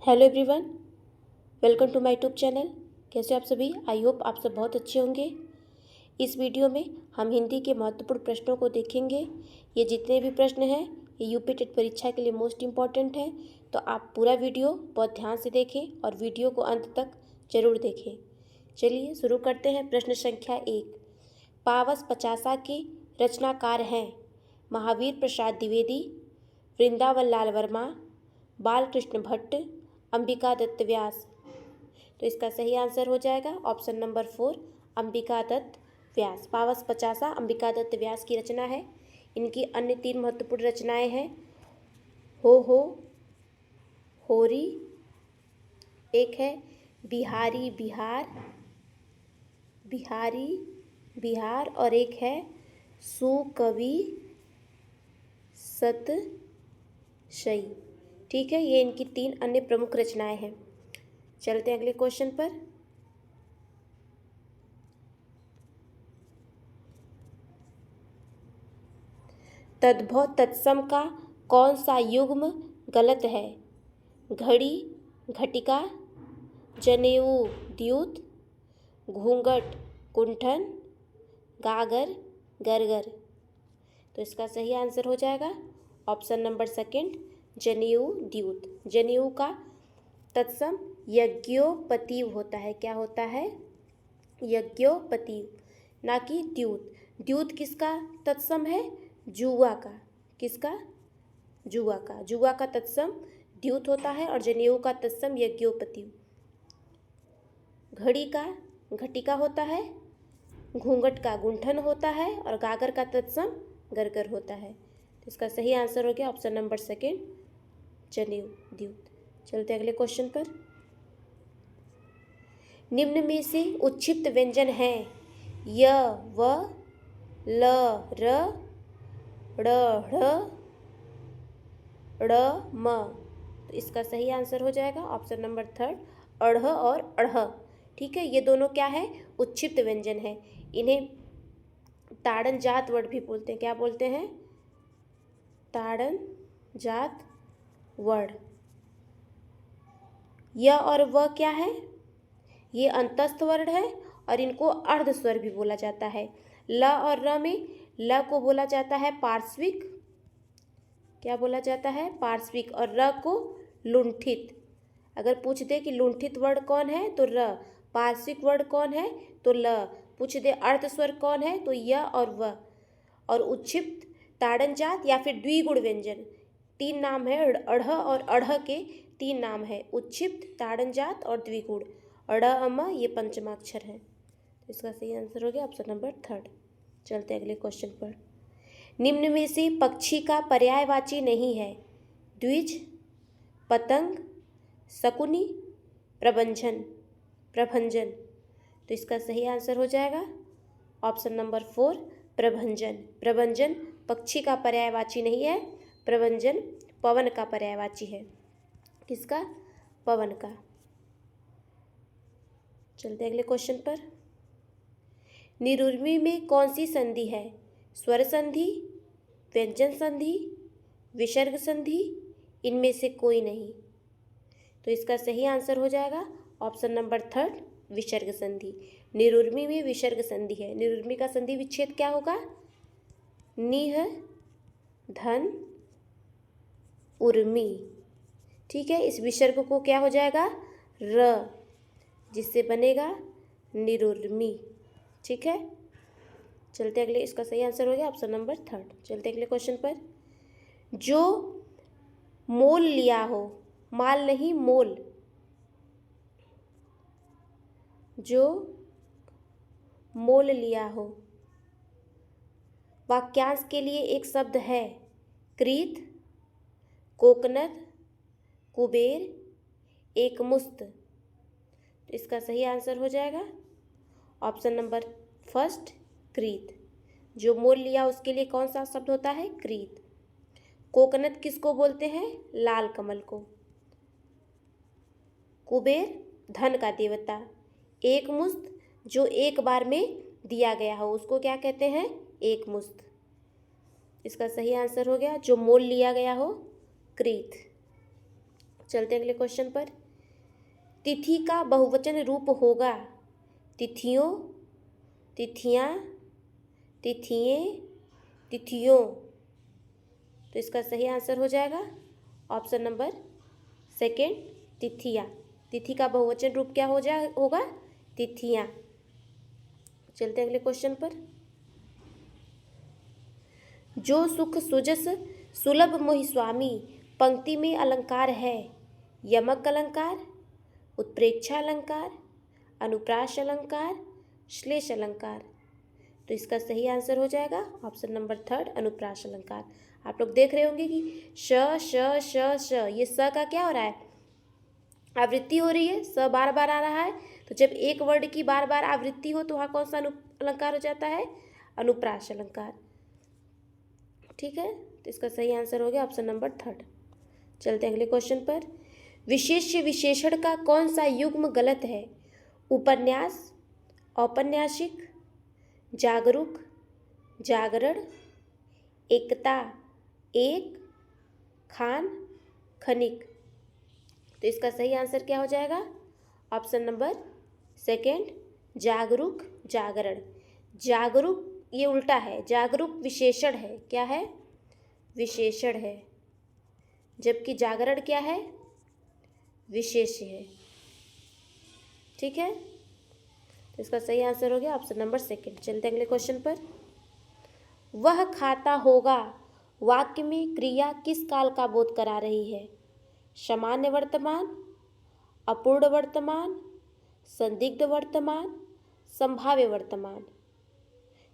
Hello everyone, welcome to my YouTube channel. कैसे हो आप सभी? आई होप आप सब बहुत अच्छे होंगे। इस वीडियो में हम हिंदी के महत्वपूर्ण प्रश्नों को देखेंगे। ये जितने भी प्रश्न हैं ये यूपी टेट परीक्षा के लिए मोस्ट इम्पॉर्टेंट हैं, तो आप पूरा वीडियो बहुत ध्यान से देखें और वीडियो को अंत तक जरूर देखें। चलिए शुरू करते हैं। प्रश्न संख्या 1। पावस पचासा के रचनाकार हैं महावीर प्रसाद द्विवेदी, वृंदावन लाल वर्मा, बालकृष्ण भट्ट, अंबिका दत्त व्यास। तो इसका सही आंसर हो जाएगा ऑप्शन नंबर 4, अंबिका दत्त व्यास। पावस पचासा अंबिका दत्त व्यास की रचना है। इनकी अन्य 3 महत्वपूर्ण रचनाएं हैं हो होरी, एक है बिहारी बिहार बिहारी बिहार और एक है सुकवि सतशई। ठीक है, ये इनकी 3 अन्य प्रमुख रचनाएं हैं। चलते हैं अगले क्वेश्चन पर। तद्भव तत्सम का कौन सा युग्म गलत है? घड़ी घटिका, जनेऊ द्यूत, घूंघट कुंठन, गागर गरगर। तो इसका सही आंसर हो जाएगा ऑप्शन नंबर 2, जनेऊ द्यूत। जनेऊ का तत्सम यज्ञोपतीव होता है। क्या होता है? यज्ञोपतीव, ना कि द्यूत। द्यूत किसका तत्सम है? जुआ का। किसका? जुआ का। जुआ का तत्सम द्यूत होता है और जनेऊ का तत्सम यज्ञोपतीव। घड़ी का घटिका होता है, घूंघट का गुंठन होता है और गागर का तत्सम गरगर होता है। तो इसका सही आंसर हो गया ऑप्शन नंबर 2, जनेऊ द्यूत। चलते अगले क्वेश्चन पर। निम्न में से उच्छिष्ट व्यंजन हैं य, व, ल, र, ड़, ढ़, ड़, म। तो इसका सही आंसर हो जाएगा ऑप्शन नंबर 3, अढ़ और अढ़। ठीक है, ये दोनों क्या है? उच्छिष्ट व्यंजन है। इन्हें ताड़न जात वर्ड भी बोलते हैं। क्या बोलते हैं? ताड़न जात वर्ड। य और व क्या है? ये अंतस्थ वर्ण है और इनको अर्ध स्वर भी बोला जाता है। ल और र में ल को बोला जाता है पार्श्विक। क्या बोला जाता है? पार्श्विक। और र को लुंठित। अगर पूछ दे कि लुंठित वर्ण कौन है तो र, पार्श्विक वर्ण कौन है तो ल, पूछ दे अर्ध स्वर कौन है तो य और व। और उच्छिष्ट, ताड़न जात या फिर द्विगुण व्यंजन 3 नाम है। अढ़ और अढ़ के 3 नाम है, उच्छिष्ट, ताड़न जात और द्विगुण। अड़ अम ये पंचमाक्षर है। तो इसका सही आंसर हो गया ऑप्शन नंबर 3। चलते अगले क्वेश्चन पर। निम्न में से पक्षी का पर्यायवाची नहीं है? द्विज, पतंग, शकुनी, प्रभंजन। तो इसका सही आंसर हो जाएगा ऑप्शन नंबर 4, प्रभंजन। प्रभंजन पक्षी का पर्यायवाची नहीं है। प्रभंजन पवन का पर्यायवाची है। किसका? पवन का। चलते अगले क्वेश्चन पर। निरूर्मी में कौन सी संधि है? स्वर संधि, व्यंजन संधि, विसर्ग संधि, इनमें से कोई नहीं। तो इसका सही आंसर हो जाएगा ऑप्शन नंबर 3, विसर्ग संधि। निरूर्मी में विसर्ग संधि है। निरूर्मी का संधि विच्छेद क्या होगा? निह धन उर्मी। ठीक है, इस विसर्ग को क्या हो जाएगा? र, जिससे बनेगा निरूर्मी। ठीक है, चलते अगले। इसका सही आंसर हो गया ऑप्शन नंबर 3। चलते अगले क्वेश्चन पर। जो मोल लिया हो, माल नहीं मोल, जो मोल लिया हो, वाक्यांश के लिए एक शब्द है कृत, कोकनद, कुबेर, एकमुस्त। तो इसका सही आंसर हो जाएगा ऑप्शन नंबर 1, कृत। जो मोल लिया उसके लिए कौन सा शब्द होता है? कृत। कोकनद किसको बोलते हैं? लाल कमल को। कुबेर धन का देवता। एकमुस्त जो एक बार में दिया गया हो उसको क्या कहते हैं? एकमुस्त। इसका सही आंसर हो गया जो मोल लिया गया हो, कृत। चलते हैं अगले क्वेश्चन पर। तिथि का बहुवचन रूप होगा तिथियों, तिथियाँ, तिथिये, तिथियों। तो इसका सही आंसर हो जाएगा ऑप्शन नंबर सेकेंड, तिथियाँ। तिथि का बहुवचन रूप क्या होगा? तिथियाँ। चलते हैं अगले क्वेश्चन पर। जो सुख सुजस सुलभ मोहि स्वामी पंक्ति में अलंकार है यमक अलंकार, उत्प्रेक्षा अलंकार, अनुप्रास अलंकार, श्लेष अलंकार। तो इसका सही आंसर हो जाएगा ऑप्शन नंबर थर्ड, अनुप्रास अलंकार। आप लोग देख रहे होंगे कि श श श श, ये स का क्या हो रहा है? आवृत्ति हो रही है, स बार बार आ रहा है। तो जब एक वर्ड की बार बार आवृत्ति हो तो वहाँ कौन सा अलंकार हो जाता है? अनुप्रास अलंकार। ठीक है, तो इसका सही आंसर हो गया ऑप्शन नंबर थर्ड। चलते हैं अगले क्वेश्चन पर। विशेष्य विशेषण का कौन सा युग्म गलत है? उपन्यास, औपन्यासिक, जागरूक, जागरण, एकता, एक, खान, खनिक। तो इसका सही आंसर क्या हो जाएगा? ऑप्शन नंबर सेकेंड, जागरूक, जागरण। जागरूक ये उल्टा है, जागरूक विशेषण है। क्या है? विशेषण है, जबकि जागरण क्या है? विशेष्य है। ठीक है, तो इसका सही आंसर हो गया ऑप्शन नंबर सेकेंड। चलते अगले क्वेश्चन पर। वह खाता होगा वाक्य में क्रिया किस काल का बोध करा रही है? सामान्य वर्तमान, अपूर्ण वर्तमान, संदिग्ध वर्तमान, संभाव्य वर्तमान।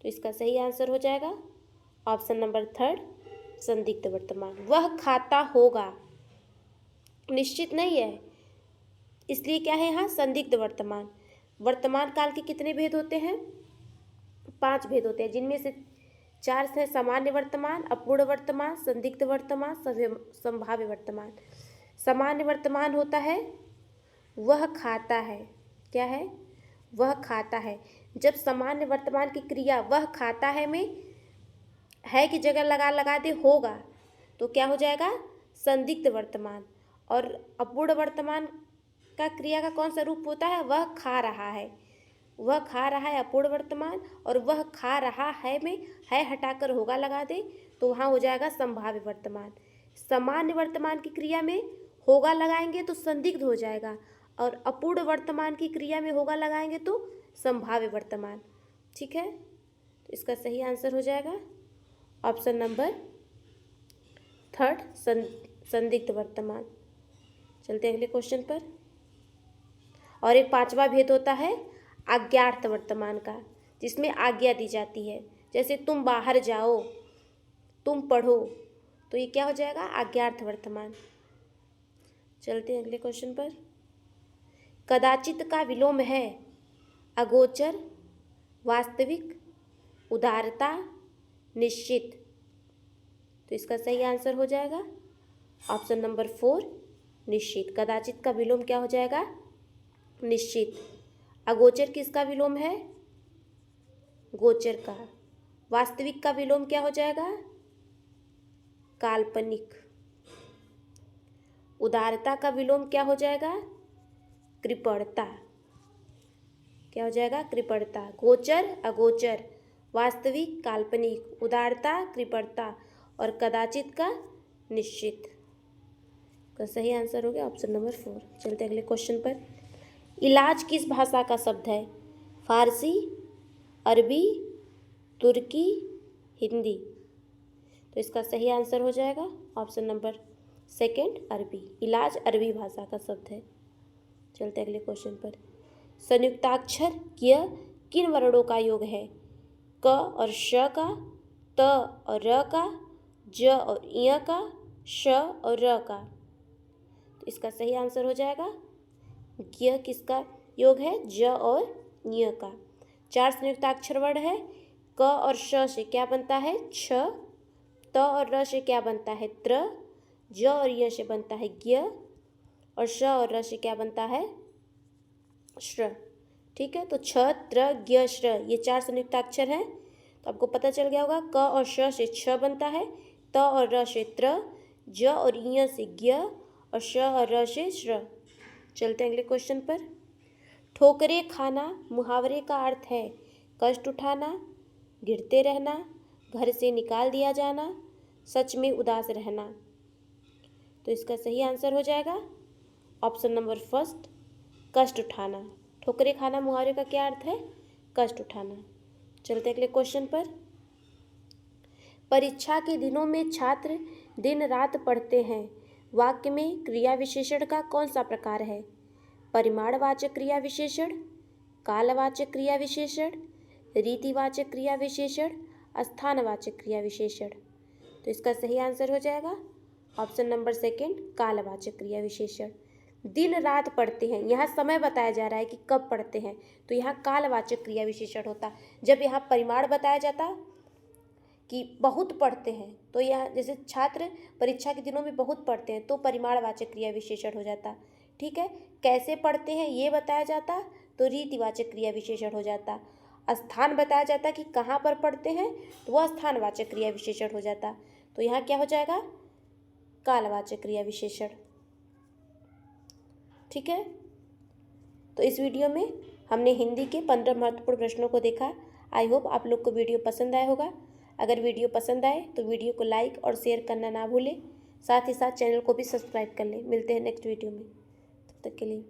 तो इसका सही आंसर हो जाएगा ऑप्शन नंबर थर्ड, संदिग्ध वर्तमान। वह खाता होगा निश्चित नहीं है, इसलिए क्या है यहाँ? संदिग्ध वर्तमान। वर्तमान काल के कितने भेद होते हैं? 5 भेद होते हैं, जिनमें से 4 है सामान्य वर्तमान, अपूर्ण वर्तमान, संदिग्ध वर्तमान, संभाव्य वर्तमान। सामान्य वर्तमान होता है वह खाता है। क्या है? वह खाता है। जब सामान्य वर्तमान की क्रिया वह खाता है में है की जगह लगा दे होगा तो क्या हो जाएगा? संदिग्ध वर्तमान। और अपूर्ण वर्तमान का क्रिया का कौन सा रूप होता है? वह खा रहा है। वह खा रहा है अपूर्ण वर्तमान, और वह खा रहा है में है हटाकर होगा लगा दे तो वहाँ हो जाएगा संभाव्य वर्तमान। सामान्य वर्तमान की क्रिया में होगा लगाएंगे तो संदिग्ध हो जाएगा, और अपूर्ण वर्तमान की क्रिया में होगा लगाएंगे तो संभाव्य वर्तमान। ठीक है, तो इसका सही आंसर हो जाएगा ऑप्शन नंबर थर्ड, संदिग्ध वर्तमान। चलते हैं अगले क्वेश्चन पर। और एक 5वां भेद होता है आज्ञार्थ वर्तमान का, जिसमें आज्ञा दी जाती है। जैसे तुम बाहर जाओ, तुम पढ़ो, तो ये क्या हो जाएगा? आज्ञार्थ वर्तमान। चलते हैं अगले क्वेश्चन पर। कदाचित का विलोम है अगोचर, वास्तविक, उदारता, निश्चित। तो इसका सही आंसर हो जाएगा ऑप्शन नंबर 4, निश्चित। कदाचित का विलोम क्या हो जाएगा? निश्चित। अगोचर किसका विलोम है? गोचर का। वास्तविक का विलोम क्या हो जाएगा? काल्पनिक। उदारता का विलोम क्या हो जाएगा? कृपणता। क्या हो जाएगा? कृपणता। गोचर, अगोचर, वास्तविक, काल्पनिक, उदारता, कृपणता, और कदाचित का निश्चित। का सही आंसर हो गया ऑप्शन नंबर 4। चलते अगले क्वेश्चन पर। इलाज किस भाषा का शब्द है? फारसी, अरबी, तुर्की, हिंदी। तो इसका सही आंसर हो जाएगा ऑप्शन नंबर सेकेंड, अरबी। इलाज अरबी भाषा का शब्द है। चलते अगले क्वेश्चन पर। संयुक्ताक्षर यह किन वर्णों का योग है? क और श का, त और र का, ज और य का, श और र का। तो इसका सही आंसर हो जाएगा यह किसका योग है? ज और य का। 4 संयुक्ताक्षर वर्ण है। क और श से क्या बनता है? छ। त और र से क्या बनता है? त्र। ज और य से बनता है ज्ञ, और श और र से क्या बनता है? श्र। ठीक है, तो छ, त्र, ज्ञ, श्र, ये 4 संयुक्ताक्षर हैं। तो आपको पता चल गया होगा क और श से छ बनता है, त और र से त्र, ज और य से ज्ञ, और श और र से श्र। चलते हैं अगले क्वेश्चन पर। ठोकरे खाना मुहावरे का अर्थ है कष्ट उठाना, गिरते रहना, घर से निकाल दिया जाना, सच में उदास रहना। तो इसका सही आंसर हो जाएगा ऑप्शन नंबर फर्स्ट, कष्ट उठाना। ठोकरे खाना मुहावरे का क्या अर्थ है? कष्ट उठाना। चलते अगले क्वेश्चन पर। परीक्षा के दिनों में छात्र दिन रात पढ़ते हैं। वाक्य में क्रिया विशेषण का कौन सा प्रकार है? परिमाणवाचक क्रिया विशेषण, कालवाचक क्रिया विशेषण, रीतिवाचक क्रिया विशेषण, स्थानवाचक क्रिया विशेषण। तो इसका सही आंसर हो जाएगा ऑप्शन नंबर सेकंड, कालवाचक क्रिया विशेषण। दिन रात पढ़ते हैं, यहाँ समय बताया जा रहा है कि कब पढ़ते हैं, तो यहाँ कालवाचक क्रिया विशेषण होता। जब यहाँ परिमाण बताया जाता कि बहुत पढ़ते हैं, तो यह जैसे छात्र परीक्षा के दिनों में बहुत पढ़ते हैं तो परिमाणवाचक क्रिया विशेषण हो जाता। ठीक है, कैसे पढ़ते हैं ये बताया जाता तो रीतिवाचक क्रिया विशेषण हो जाता। स्थान बताया जाता कि कहाँ पर पढ़ते हैं तो वह स्थानवाचक क्रिया विशेषण हो जाता। तो यहाँ क्या हो जाएगा? कालवाचक क्रिया विशेषण। ठीक है, तो इस वीडियो में हमने हिंदी के 15 महत्वपूर्ण प्रश्नों को देखा। आई होप आप लोग को वीडियो पसंद आया होगा। अगर वीडियो पसंद आए तो वीडियो को लाइक और शेयर करना ना भूलें। साथ ही साथ चैनल को भी सब्सक्राइब कर लें। मिलते हैं नेक्स्ट वीडियो में, तब तक के लिए।